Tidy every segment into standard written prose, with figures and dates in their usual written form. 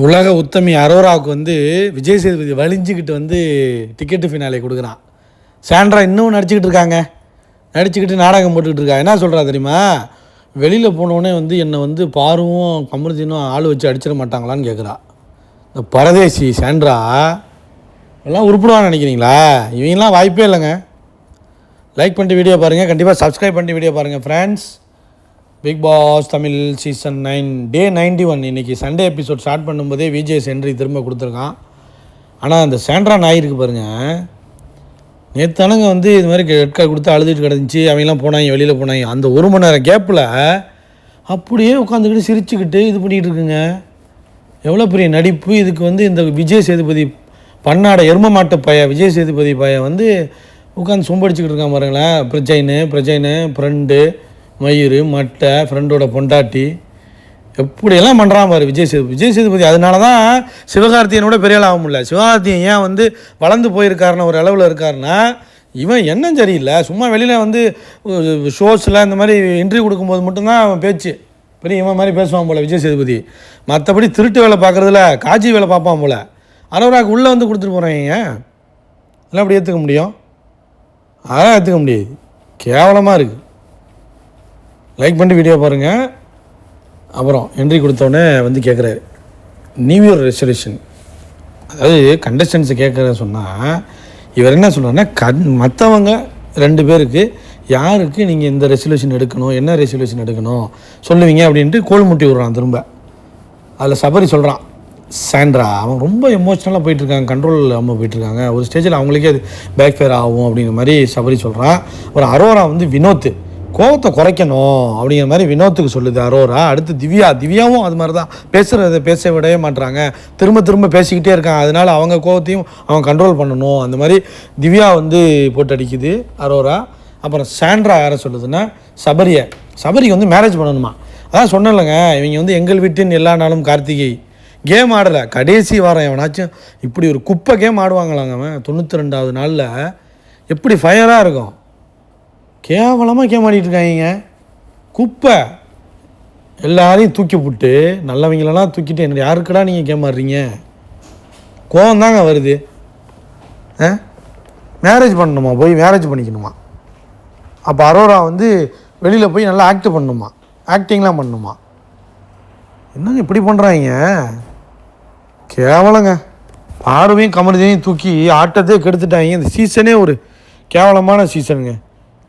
உலக உத்தமி அரோராவுக்கு வந்து விஜய் சேதுபதி வலிஞ்சிக்கிட்டு வந்து டிக்கெட்டு ஃபினாலே கொடுக்குறான். சாண்ட்ரா இன்னும் நடிச்சுக்கிட்டு நாடகம் போட்டுக்கிட்டு இருக்கா. என்ன சொல்கிறா தெரியுமா? வெளியில் போனோடனே வந்து என்னை வந்து பாருவும் கமருதீனும் ஆள் வச்சு அடிச்சிட மாட்டாங்களான்னு கேட்குறா. இந்த பரதேசி சாண்ட்ரா எல்லாம் உருப்பிடுவான்னு நினைக்கிறீங்களா? இவங்கெல்லாம் வாய்ப்பே இல்லைங்க. லைக் பண்ணிட்டு வீடியோ பாருங்கள், கண்டிப்பாக சப்ஸ்கிரைப் பண்ணிட்டு வீடியோ பாருங்கள் friends. Bigg Boss Tamil season 9 day 91 இன்றைக்கி சண்டே எபிசோட் ஸ்டார்ட் பண்ணும்போதே விஜய் என்ட்ரி திரும்ப கொடுத்துருக்கான். ஆனால் அந்த சாண்ட்ரா நாய் இருக்குது பாருங்கள், நேற்றானுங்க வந்து இது மாதிரி ரெட் கார்டு கொடுத்து அழுதுட்டு கிடந்துச்சு. அவங்களாம் போனாங்க, வெளியில் போனாங்க. அந்த 1 மணி நேரம் கேப்பில் அப்படியே உட்காந்துக்கிட்டு சிரிச்சுக்கிட்டு இது பண்ணிகிட்டு இருக்குங்க. எவ்வளோ பெரிய நடிப்பு இதுக்கு. வந்து இந்த விஜய் சேதுபதி பண்ணாட எரும மாட்டு விஜய் சேதுபதி வந்து உட்காந்து சொம்படிச்சுக்கிட்டு இருக்கான் பாருங்களேன். பிரஜைனு ஃப்ரெண்டு மயிறு மட்டை ஃப்ரெண்டோட பொண்டாட்டி எப்படியெல்லாம் பண்ணுறான் பாரு விஜய் சேதுபதி. அதனால தான் சிவகார்த்தியனோட பெரிய ஆள் ஆக முடியல. சிவகார்த்தியன் ஏன் வந்து வளர்ந்து போயிருக்காருன்னு ஒரு அளவில் இருக்காருன்னா, இவன் என்ன சரியில்லை. சும்மா வெளியில் வந்து ஷோஸில் இந்த மாதிரி இன்டர்வியூ கொடுக்கும்போது மட்டும்தான் அவன் பேச்சு பெரிய இவன் மாதிரி பேசுவான் போல் விஜய் சேதுபதி. மற்றபடி திருட்டு வேலை பார்க்குறதுல காஜி வேலை பார்ப்பான் போல். அரோராவுக்கு உள்ளே வந்து கொடுத்துட்டு போகிறாங்க. அதெல்லாம் அப்படி ஏற்றுக்க முடியும்? அதெல்லாம் ஏற்றுக்க முடியாது. கேவலமாக இருக்குது. லைக் பண்ணிட்டு வீடியோ பாருங்கள். அப்புறம் என்ட்ரி கொடுத்தோடனே வந்து கேட்குறாரு நியூ இயர் ரெசல்யூஷன். அதாவது கண்டஸ்டன்ஸை கேட்குற சொன்னால் இவர் என்ன சொல்கிறாருன்னா, மற்றவங்க 2 பேருக்கு யாருக்கு நீங்கள் இந்த ரெசல்யூஷன் எடுக்கணும், என்ன ரெசல்யூஷன் எடுக்கணும் சொல்லுவீங்க அப்படின்ட்டு கோல் முட்டி விடுறான் திரும்ப. அதில் சபரி சொல்கிறான், சாண்ட்ரா அவன் ரொம்ப எமோஷ்னலாக போயிட்டுருக்காங்க, கண்ட்ரோல் இல்லாமல் போயிட்டுருக்காங்க, ஒரு ஸ்டேஜில் அவங்களுக்கே அது பேக் ஃபேர் ஆகும் அப்படிங்கிற மாதிரி சபரி சொல்கிறான். ஒரு அரோரா வந்து வினோத் கோவத்தை குறைக்கணும் அப்படிங்கிற மாதிரி வினோத்துக்கு சொல்லுது அரோரா. அடுத்து திவ்யாவும் அது மாதிரி தான் பேச விடவே மாட்டுறாங்க, திரும்ப பேசிக்கிட்டே இருக்காங்க. அதனால் அவங்க கோவத்தையும் அவங்க கண்ட்ரோல் பண்ணணும். அந்த மாதிரி திவ்யா வந்து போட்டு அடிக்குது அரோரா. அப்புறம் சாண்ட்ரா யாரை சொல்லுதுன்னா சபரிக்கு வந்து மேரேஜ் பண்ணணுமா. அதான் சொன்னேன்லங்க, இவங்க வந்து எங்கள் வீட்டின் எல்லா நாளும் கார்த்திகை கேம் ஆடலை. கடைசி வாரம் எவனாச்சும் இப்படி ஒரு குப்பை கேம் ஆடுவாங்களாங்க. அவன் 92வது நாளில் எப்படி ஃபயராக இருக்கும். கேவலமாக கேம் ஆடிட்டு இருக்காங்க. குப்பை எல்லாரையும் தூக்கி விட்டு நல்லவங்களெல்லாம் தூக்கிட்டு என்ன யாருக்கடா நீங்கள் கேம் ஆடுறீங்க? கோவம் தாங்க வருது. மேரேஜ் பண்ணணுமா, போய் மேரேஜ் பண்ணிக்கணுமா? அப்போ அரோரா வந்து வெளியில் போய் நல்லா ஆக்டிங்லாம் பண்ணணுமா? என்னங்க இப்படி பண்ணுறாங்க? கேவலங்க. பார்வையும் கமருதையும் தூக்கி ஆட்டத்தையே கெடுத்துட்டாங்க. இந்த சீசனே ஒரு கேவலமான சீசனுங்க.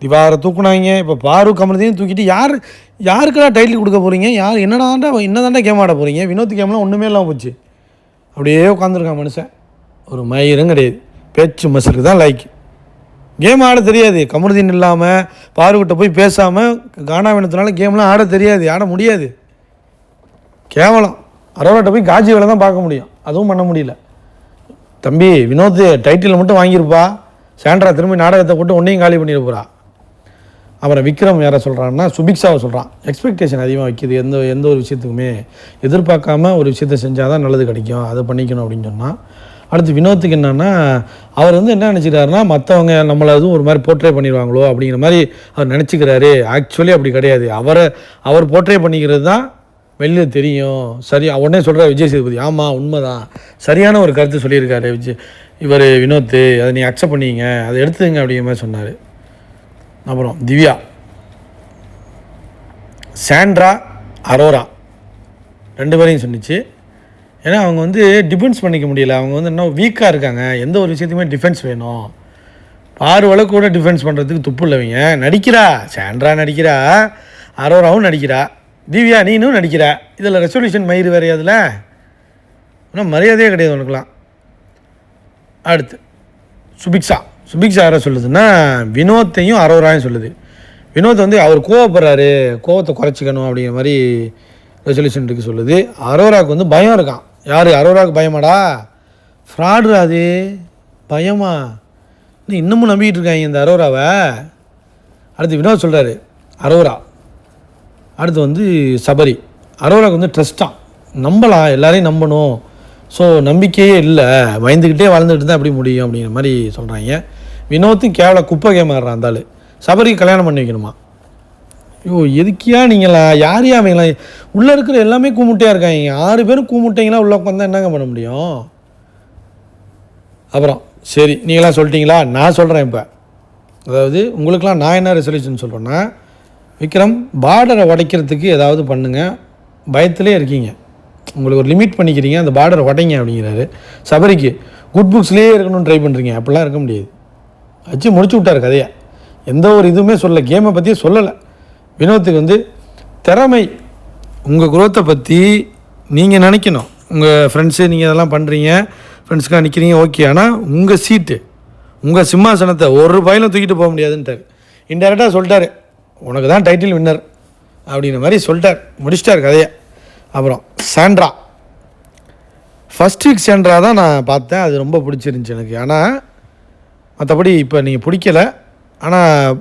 திவாரை தூக்குனாங்க, இப்போ பாரு கமருதையும் தூக்கிட்டு யாருக்கடா டைட்டில் கொடுக்க போகிறீங்க? என்னதாண்டா கேம் ஆட போகிறீங்க? வினோத் கேம்லாம் ஒன்றுமே இல்லாமல் போச்சு. அப்படியே உட்காந்துருக்கான் மனுஷன். ஒரு மயிரும் கிடையாது, பேச்சு மசருக்கு தான் லைக். கேம் ஆட தெரியாது. கமருதீன் இல்லாமல் பாருக்கிட்ட போய் பேசாமல் கானா வினத்தினால கேம்லாம் ஆட தெரியாது, ஆட முடியாது. கேவலம். அரோராட்ட போய் காஜி வேலை தான் பார்க்க முடியும், அதுவும் பண்ண முடியல. தம்பி வினோத் டைட்டில் மட்டும் வாங்கியிருப்பா, சாண்ட்ரா திரும்பி நாடகத்தை போட்டு ஒன்றையும் காலி பண்ணிட போகிறா. அப்புறம் விக்ரம் யாரை சொல்கிறான்னா சுபிக்ஷாவை சொல்கிறான். எக்ஸ்பெக்டேஷன் அதிகமாக வைக்கிது. எந்த ஒரு விஷயத்துக்குமே எதிர்பார்க்காம ஒரு விஷயத்தை செஞ்சால் தான் நல்லது கிடைக்கும், அதை பண்ணிக்கணும் அப்படின்னு சொன்னால். அடுத்து வினோத்துக்கு என்னென்னா, அவர் வந்து என்ன நினச்சிக்கிறாருன்னா, மற்றவங்க நம்மளை அதுவும் ஒரு மாதிரி போர்ட்ரே பண்ணிடுவாங்களோ அப்படிங்கிற மாதிரி அவர் நினச்சிக்கிறாரு. ஆக்சுவலி அப்படி கிடையாது. அவர் போர்ட்ரே பண்ணிக்கிறது தான் வெளியில் தெரியும். சரி, உடனே சொல்கிற விஜய் சேதுபதி, ஆமாம் உண்மைதான், சரியான ஒரு கருத்து சொல்லியிருக்காரு இவர் வினோத், அதை நீ அக்செப்ட் பண்ணிங்க, அதை எடுத்துங்க அப்படிங்கிற மாதிரி சொன்னார். அப்புறம் திவ்யா, சாண்ட்ரா, அரோரா 2 பேரையும் சொன்னிச்சு. ஏன்னா அவங்க வந்து டிஃபென்ஸ் பண்ணிக்க முடியல. அவங்க வந்து இன்னும் வீக்காக இருக்காங்க. எந்த ஒரு விஷயத்துக்குமே டிஃபென்ஸ் வேணும். பார்வலை கூட டிஃபென்ஸ் பண்ணுறதுக்கு துப்பு இல்லைவங்க. நடிக்கிறா, சாண்ட்ரா நடிக்கிறா, அரோராவும் நடிக்கிறா, திவ்யா நீனும் நடிக்கிறா. இதில் ரெசல்யூஷன் மயிறு வேறு. அதில் இன்னும் மரியாதையே கிடையாது உனக்குலாம். அடுத்து சுபிக்ஷா யாரை சொல்லுதுன்னா, வினோத்தையும் அரோராயும் சொல்லுது. வினோத் வந்து அவர் கோவப்படுறாரு, கோவத்தை குறைச்சிக்கணும் அப்படிங்கிற மாதிரி ரெசல்யூஷன் இருக்குது சொல்லுது. அரோராவுக்கு வந்து பயம் இருக்கான். யார் அரோராவுக்கு பயமாடா? ஃப்ராடு அது பயமா? இன்னமும் நம்பிக்கிட்டு இருக்காங்க இந்த அரோராவை. அடுத்து வினோத் சொல்கிறாரு அரோரா. அடுத்து வந்து சபரி, அரோராவுக்கு வந்து ட்ரஸ்ட்டான், நம்பலாம், எல்லாரையும் நம்பணும். ஸோ நம்பிக்கையே இல்லை, பயந்துக்கிட்டே வாழ்ந்துக்கிட்டு தான் எப்படி முடியும் அப்படிங்கிற மாதிரி சொல்கிறாங்க. வினோத்தும் கேவல குப்பை கேம் ஆடுறான். இருந்தாலும் சபரிக்கு கல்யாணம் பண்ணி வைக்கணுமா? ஐயோ எதுக்கியா நீங்களா யார் அவங்களா உள்ளே இருக்கிற எல்லாமே கூமுட்டையாக இருக்காங்க. 6 பேரும் கூமுட்டைங்களா உள்ளே உட்காந்தா என்னங்க பண்ண முடியும்? அப்புறம் சரி நீங்களாம் சொல்லிட்டீங்களா, நான் சொல்கிறேன். இப்போ அதாவது உங்களுக்கெல்லாம் நான் என்ன ரெசல்யூஷன் சொல்கிறேன்னா, விக்ரம் பார்டரை உடைக்கிறதுக்கு ஏதாவது பண்ணுங்கள். பயத்திலே இருக்கீங்க, உங்களுக்கு ஒரு லிமிட் பண்ணிக்கிறீங்க, அந்த பார்டரை உடைங்க அப்படிங்கிறாரு. சபரிக்கு குட் புக்ஸ்லேயே இருக்கணும்னு ட்ரை பண்ணுறீங்க, அப்படிலாம் இருக்க முடியாது. வச்சு முடிச்சு விட்டார் கதையை. எந்த ஒரு இதுவுமே சொல்லலை, கேமை பற்றியே சொல்லலை. வினோத்துக்கு வந்து திறமை, உங்கள் குரோத்தை பற்றி நீங்கள் நினைக்கணும். உங்கள் ஃப்ரெண்ட்ஸு நீங்கள் இதெல்லாம் பண்ணுறீங்க, ஃப்ரெண்ட்ஸுக்காக நிற்கிறீங்க, ஓகே. ஆனால் உங்கள் சீட்டு, உங்கள் சிம்மாசனத்தை ஒரு பையனும் தூக்கிட்டு போக முடியாதுன்ட்டார். இன்டெரக்டாக சொல்லிட்டார், உனக்கு தான் டைட்டில் வின்னர் அப்படிங்கிற மாதிரி சொல்லிட்டார், முடிச்சிட்டார் கதையை. அப்புறம் சாண்ட்ரா, ஃபஸ்ட் வீக் சாண்ட்ரா தான் நான் பார்த்தேன், அது ரொம்ப பிடிச்சிருந்துச்சி எனக்கு. ஆனால் மற்றபடி இப்போ நீங்கள் பிடிக்கல, ஆனால்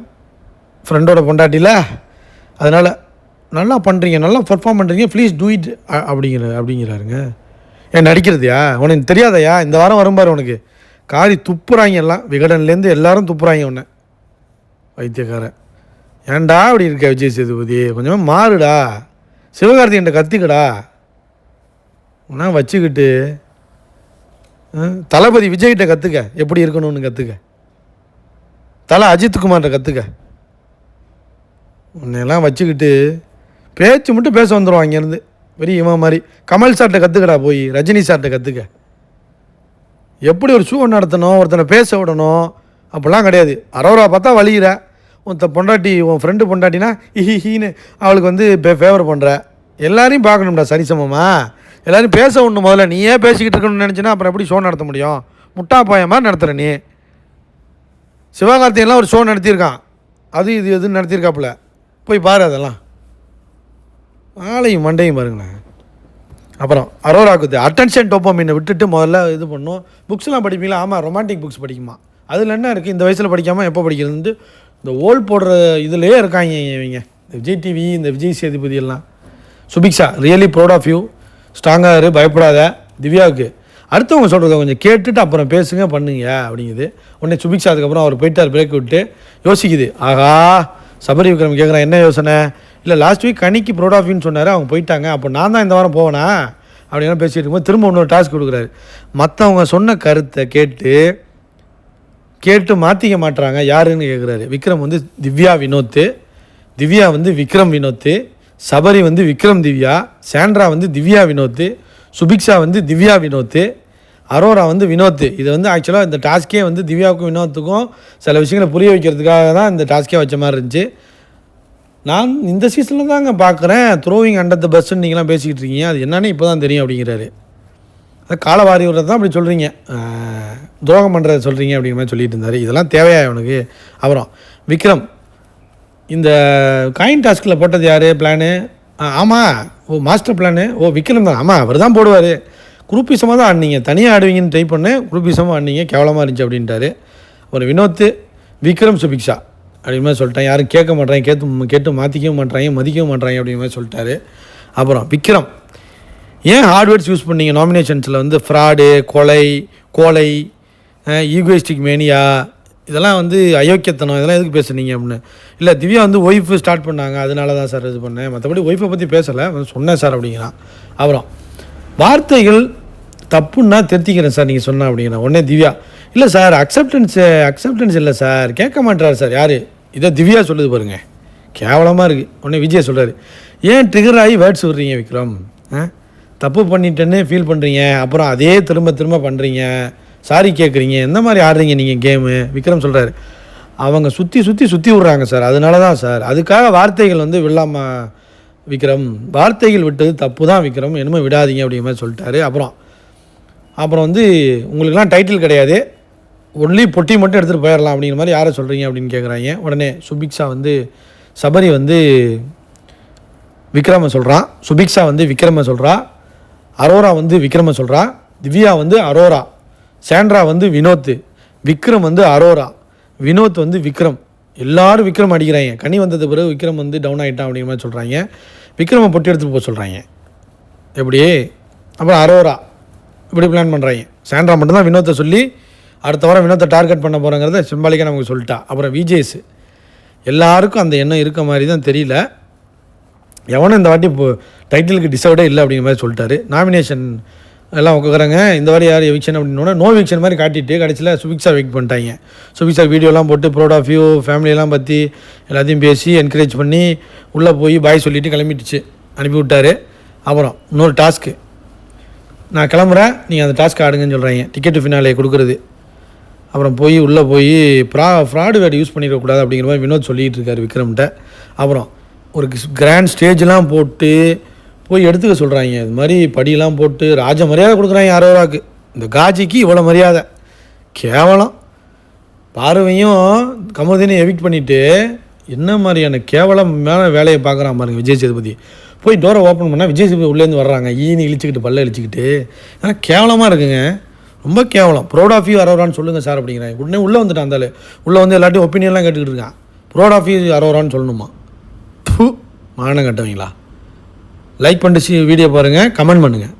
ஃப்ரெண்டோட பொண்டாட்டியில், அதனால் நல்லா பண்ணுறீங்க, நல்லா பர்ஃபார்ம் பண்ணுறீங்க, ப்ளீஸ் டூ இட் அப்படிங்கிறாருங்க. ஏன் நடிக்கிறதையா உனக்கு தெரியாதையா? இந்த வாரம் வரும்பார் உனக்கு காரி துப்புறாங்க எல்லாம், விகடன்லேருந்து எல்லாரும் துப்புறாங்க உன்னை. வைத்தியக்காரன் ஏன்டா அப்படி இருக்க விஜய் சேதுபதி, கொஞ்சமாக மாறுடா, சிவகார்த்திகேயன்ட்ட கற்றுக்கடா. உன்னா வச்சுக்கிட்டு தளபதி விஜய்கிட்ட கற்றுக்க, எப்படி இருக்கணும்னு கற்றுக்க. தலை அஜித்குமார்கிட்ட கற்றுக்க. உன்னையெல்லாம் வச்சுக்கிட்டு பேச்சு மட்டும் பேச வந்துடுவான் இங்கேருந்து, பெரிய இவன் மாதிரி. கமல் சார்கிட்ட கற்றுக்கடா, போய் ரஜினி சார்கிட்ட கற்றுக்க. எப்படி ஒரு ஷோ நடத்தணும், ஒருத்தனை பேச விடணும், அப்படிலாம் கிடையாது. அரோரா பார்த்தா வலிகிற, உன் பொண்டாட்டி, உன் ஃப்ரெண்டு பொண்டாட்டினா ஹீன்னு அவளுக்கு வந்து ஃபேவர் பண்ணுற. எல்லாரையும் பார்க்கணும்டா சரிசமமா, எல்லோரும் பேச ஒன்று. முதல்ல நீயே பேசிக்கிட்டு இருக்கணும்னு நினச்சின்னா அப்புறம் எப்படி ஷோ நடத்த முடியும்? முட்டா பாய மாதிரி நடத்துகிற நீ. சிவகார்த்திகேயன்லாம் ஒரு ஷோ நடத்தியிருக்கான், அது இது எதுன்னு நடத்தியிருக்காப்புல, போய் பாரு அதெல்லாம். ஆளையும் மண்டையும் பாருங்களேன். அப்புறம் அரோராக்கு அட்டென்ஷன் டோப்போமைனை விட்டுட்டு முதல்ல இது பண்ணும். புக்ஸ்லாம் படிப்பீங்களா? ஆமாம், ரொமான்டிக் புக்ஸ் படிக்குமா, அதில் என்ன இருக்குது, இந்த வயசில் படிக்காமல் எப்போ படிக்கிறதுன்ட்டு இந்த ஓல் போடுற இதுலேயே இருக்காங்க இவங்க. இந்த விஜய் டிவி, இந்த விஜய் சேதுபதி எல்லாம். Subiksha really proud of you, ஸ்ட்ராங்காக இரு, பயப்படாத. திவ்யாவுக்கு அடுத்தவங்க சொல்கிறத கொஞ்சம் கேட்டுட்டு அப்புறம் பேசுங்க பண்ணுங்க அப்படிங்குது. உடனே சுபிக்ஷா அதுக்கப்புறம் அவர் போயிட்டார், பிரேக் விட்டு யோசிக்குது. ஆகா, சபரி விக்ரம் கேட்குறான் என்ன யோசனை, இல்லை லாஸ்ட் வீக் கனிக்கு ப்ரௌட் ஆஃப் யூன்னு சொன்னார், அவங்க போயிட்டாங்க, அப்போ நான் தான் இந்த வாரம் போவேனா அப்படின்னா பேசிகிட்டு இருக்கும்போது திரும்ப இன்னொரு டாஸ்க் கொடுக்குறாரு. மற்றவங்க சொன்ன கருத்தை கேட்டு மாற்றிக்க மாட்டுறாங்க, யாருன்னு கேட்குறாரு. விக்ரம் வந்து திவ்யா வினோத்து, திவ்யா வந்து விக்ரம் வினோத்து, சபரி வந்து விக்ரம் திவ்யா, சாண்ட்ரா வந்து திவ்யா வினோத்து, சுபிக்ஷா வந்து திவ்யா வினோத்து, அரோரா வந்து வினோத்து. இது வந்து ஆக்சுவலாக இந்த டாஸ்க்கே வந்து திவ்யாவுக்கும் வினோத்துக்கும் சில விஷயங்களை புரிய வைக்கிறதுக்காக தான் இந்த டாஸ்க்கே வச்ச மாதிரி இருந்துச்சு. நான் இந்த சீசனில் தாங்க பார்க்குறேன் த்ரோவிங் அண்டர் த பஸ்ன்னு நீங்களாம் பேசிக்கிட்டு இருக்கீங்க, அது என்னன்னு இப்போ தான் தெரியும் அப்படிங்கிறாரு. அது காலவாரி விடுறது தான் அப்படி சொல்கிறீங்க, துரோகம் பண்ணுறத சொல்கிறீங்க அப்படிங்கிற மாதிரி சொல்லிட்டு இருந்தார். இதெல்லாம் தேவையா உனக்கு? அப்புறம் விக்ரம் இந்த காயின் டாஸ்கில் போட்டது யார் பிளானு? ஆமாம், ஓ மாஸ்டர் பிளானு, ஓ விக்ரம் தான். ஆமாம், அவர் தான் போடுவார். குரூப்பிசமாக தான் ஆடினீங்க, தனியாக ஆடுவீங்கன்னு ட்ரை பண்ணேன், குரூப்பிசமாக ஆடினீங்க, கேவலமாக இருந்துச்சு அப்படின்ட்டாரு. ஒரு வினோத்து, விக்ரம், சுபிக்ஷா அப்படிங்கிற மாதிரி சொல்லிட்டேன். யாரும் கேட்க மாட்றாங்க, கேட்டு மாற்றிக்கவும் மாட்றாங்க, மதிக்கவும் மாட்றாங்க அப்படிங்கிற மாதிரி சொல்லிட்டாரு. அப்புறம் விக்ரம் ஏன் ஹார்ட்வேர்ட்ஸ் யூஸ் பண்ணீங்க நாமினேஷன்ஸில் வந்து ஃப்ராடு, கோலை, ஈகோயிஸ்டிக் மேனியா, இதெல்லாம் வந்து அயோக்கியத்தனம், இதெல்லாம் எதுக்கு பேசுனீங்க அப்படின்னு. இல்லை திவ்யா வந்து ஒய்ஃபு ஸ்டார்ட் பண்ணாங்க, அதனால தான் சார் இது பண்ணேன், மற்றபடி ஒய்ஃபை பற்றி பேசலை, சொன்னேன் சார் அப்படிங்கிறான். அப்புறம் வார்த்தைகள் தப்புன்னா திருத்திக்கிறேன் சார் நீங்கள் சொன்னால் அப்படிங்கிறேன். உடனே திவ்யா இல்லை சார் அக்செப்டன்ஸ் இல்லை சார், கேட்க மாட்டார் சார். யார் இதை? திவ்யா சொல்லுது பாருங்க, கேவலமாக இருக்குது. உடனே விஜய் சொல்கிறாரு, ஏன் ட்ரிகர் ஆகி வேர்ட்ஸ் விட்றீங்க விக்ரம், தப்பு பண்ணிட்டேன்னு ஃபீல் பண்ணுறீங்க, அப்புறம் அதே திரும்ப பண்ணுறீங்க, சாரி கேட்குறீங்க, எந்த மாதிரி ஆடுறீங்க நீங்கள் கேமு? விக்ரம் சொல்கிறாரு, அவங்க சுற்றி விட்றாங்க சார், அதனால தான் சார், அதுக்காக வார்த்தைகள் வந்து விழாமல் விக்ரம், வார்த்தைகள் விட்டது தப்பு தான் விக்ரம், என்னமோ விடாதீங்க அப்படிங்கிற மாதிரி சொல்லிட்டாரு. அப்புறம் வந்து உங்களுக்குலாம் டைட்டில் கிடையாது, ஒன்லி பொட்டி மட்டும் எடுத்துகிட்டு போயிடலாம் அப்படிங்கிற மாதிரி யாரை சொல்கிறீங்க அப்படின்னு கேட்குறாங்க. உடனே சுபிக்ஷா வந்து சபரி வந்து விக்ரம சொல்கிறான், சுபிக்ஷா வந்து விக்ரம சொல்கிறா, அரோரா வந்து விக்ரம சொல்கிறா, திவ்யா வந்து அரோரா, சாண்ட்ரா வந்து வினோத்து, விக்ரம் வந்து அரோரா, வினோத் வந்து விக்ரம், எல்லோரும் விக்ரம் அடிக்கிறாங்க. கனி வந்தது பிறகு விக்ரம் வந்து டவுன் ஆகிட்டான் அப்படிங்கிற மாதிரி சொல்கிறாங்க. விக்ரமை பொட்டி எடுத்துகிட்டு போக சொல்கிறாங்க எப்படி. அப்புறம் அரோரா இப்படி பிளான் பண்ணுறாங்க. சாண்ட்ரா மட்டும்தான் வினோத்தை சொல்லி அடுத்த வாரம் வினோத்தை டார்கெட் பண்ண போகிறாங்கிறத சிம்பாலிக்காக நமக்கு சொல்லிட்டா. அப்புறம் விஜேஸ் எல்லாருக்கும் அந்த எண்ணம் இருக்க மாதிரி தான் தெரியல. எவனும் இந்த வாட்டி இப்போ டைட்டிலுக்கு டிசர்வ்டே இல்லை அப்படிங்கிற மாதிரி சொல்லிட்டாரு. நாமினேஷன் எல்லாம் உட்காராங்க. இந்த வாட்டி யார் எவிக்ஷன் அப்படின்னா நோ எவிக்ஷன் மாதிரி காட்டிட்டு கடைசியில் சுபிக்ஷா வெயிட் பண்ணிட்டாங்க. சுபிக்ஷா வீடியோலாம் போட்டு ப்ரௌட் ஆஃப் யூ ஃபேமிலியெல்லாம் பற்றி எல்லாத்தையும் பேசி என்கரேஜ் பண்ணி உள்ளே போய் பாய் சொல்லிவிட்டு கிளம்பிட்டுச்சு, அனுப்பி விட்டார். அப்புறம் இன்னொரு டாஸ்க்கு, நான் கிளம்புறேன் நீங்கள் அந்த டாஸ்க் ஆடுங்கன்னு சொல்கிறாங்க, டிக்கெட்டு ஃபினாலே கொடுக்குறது. அப்புறம் போய் உள்ளே போய் ஃப்ராடு வேர்டு யூஸ் பண்ணிடக்கூடாது அப்படிங்கிற மாதிரி வினோத் சொல்லிகிட்டு இருக்கார் விக்ரம்கிட்ட. அப்புறம் ஒரு கிராண்ட் ஸ்டேஜ்லாம் போட்டு போய் எடுத்துக்க சொல்கிறாங்க. இது மாதிரி படியெல்லாம் போட்டு ராஜ மரியாதை கொடுக்குறாங்க யாரோராக்கு. இந்த காஜிக்கு இவ்வளோ மரியாதை கேவலம். பார்வையும் கமருதீனையும் எவிக்ட் பண்ணிவிட்டு என்ன மாதிரியான கேவலம் மேலே வேலையை பார்க்குறான் பாருங்க விஜய் சேதுபதி. போய் டோரை ஓப்பன் பண்ணால் விஜய் சேதுபதி உள்ளேருந்து வர்றாங்க, ஈனி இழிச்சிக்கிட்டு பல்ல இழிச்சிக்கிட்டு. ஆனால் கேவலமாக இருக்குங்க, ரொம்ப கேவலம். ப்ரௌட் ஆஃப் யூ அரோரான்னு சொல்லுங்கள் சார் அப்படிங்கிறாங்க. உடனே உள்ளே வந்துட்டான் அந்த உள்ளே வந்து எல்லாத்தையும் ஒப்பீனியன்லாம் கேட்டுக்கிட்டு இருக்கான். ப்ரௌட் ஆஃப் யூ அரோரான்னு சொல்லணுமா? மானம் கட்டுவீங்களா? லைக் பண்ணிட்டு வீடியோ பாருங்கள், கமெண்ட் பண்ணுங்கள்.